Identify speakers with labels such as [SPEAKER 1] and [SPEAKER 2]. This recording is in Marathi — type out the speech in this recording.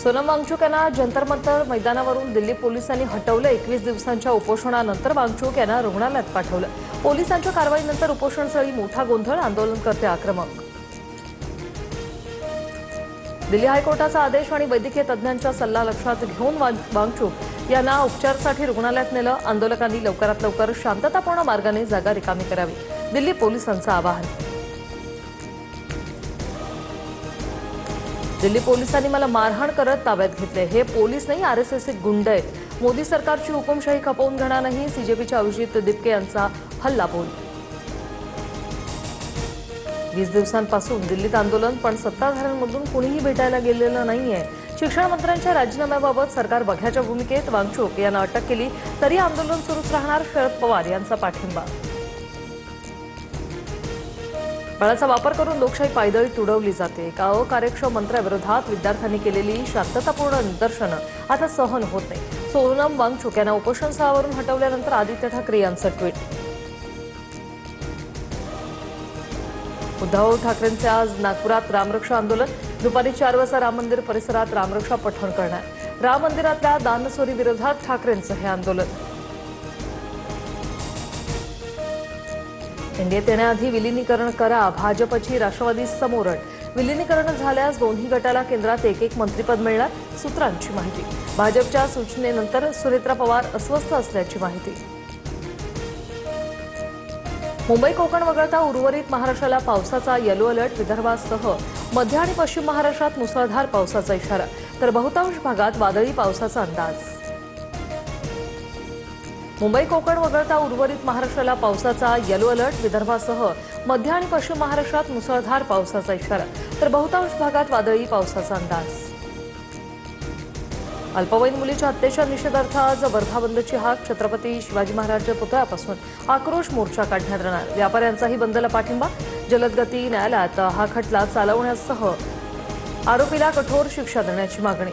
[SPEAKER 1] सोनम वांगचुक यांना जंतर मंतर मैदानावरून दिल्ली पोलिसांनी हटवलं। 21 दिवसांच्या उपोषणानंतर वांगचुक यांना रुग्णालयात पाठवलं। पोलिसांच्या कारवाईनंतर उपोषणस्थळी मोठा गोंधळ, आंदोलनकर्ते आक्रमक। दिल्ली हायकोर्टाचा आदेश आणि वैद्यकीय तज्ज्ञांचा सल्ला लक्षात घेऊन वांगचुक यांना उपचारासाठी रुग्णालयात नेलं। आंदोलकांनी लवकरात लवकर शांततापूर्ण मार्गाने जागा रिकामी करावी, दिल्ली पोलिसांचं आवाहन। दिल्ली पोलिसांनी मला मारहाण करत ताब्यात घेतले। हे पोलीस नाही, आरएसएसचे गुंड आहेत। मोदी सरकारची हुकुमशाही खपवून घेणार नाही, सीजेपीच्या अभिजित दिपके यांचा हल्लाबोल। 20 दिवसांपासून दिल्लीत आंदोलन, पण सत्ताधाऱ्यांमधून कुणीही भेटायला गेलेलं नाहीये। शिक्षण मंत्र्यांच्या राजीनाम्याबाबत सरकार बघ्याच्या भूमिकेत। वांगचुक यांना अटक केली तरी आंदोलन सुरूच राहणार, शरद पवार यांचा पाठिंबा। बळाचा वापर करून लोकशाही पायदळी तुडवली जाते। एका अकार्यक्षम मंत्र्याविरोधात विद्यार्थ्यांनी केलेली शांततापूर्ण निदर्शनं आता सहन होत नाही। सोनम वांगचुक यांना उपोषणस्थळावरून हटवल्यानंतर आदित्य ठाकरे यांचं ट्विट। उद्धव ठाकरेंचे आज नागपुरात रामरक्षा आंदोलन। दुपारी 4 वाजता राम मंदिर परिसरात रामरक्षा पठण करणार। राम मंदिरातल्या दानचोरी विरोधात ठाकरेंचं हे आंदोलन। एनडीएत येण्याआधी विलीनीकरण करा, भाजपची राष्ट्रवादी समोरड। विलीनीकरण झाल्यास दोन्ही गटाला केंद्रात एक मंत्रिपद मिळणार, सूत्रांची माहिती। भाजपच्या सूचनेनंतर सुनेत्रा पवार अस्वस्थ असल्याची माहिती। मुंबई कोकण वगळता उर्वरित महाराष्ट्राला पावसाचा येलो अलर्ट। विदर्भासह मध्य आणि पश्चिम महाराष्ट्रात मुसळधार पावसाचा इशारा, तर बहुतांश भागात वादळी पावसाचा अंदाज। मुंबई कोकण वगळता उर्वरित महाराष्ट्राला पावसाचा येलो अलर्ट। विदर्भासह मध्य आणि पश्चिम महाराष्ट्रात मुसळधार पावसाचा इशारा, तर बहुतांश भागात वादळी पावसाचा अंदाज। अल्पवयीन मुलीच्या हत्येच्या निषेधार्थ आज वर्धा बंदची हाक। छत्रपती शिवाजी महाराज पुतळ्यापासून आक्रोश मोर्चा काढण्यात येणार। व्यापाऱ्यांचाही बंदला पाठिंबा। जलदगती न्यायालयात हा खटला चालवण्यासह आरोपीला कठोर शिक्षा देण्याची मागणी।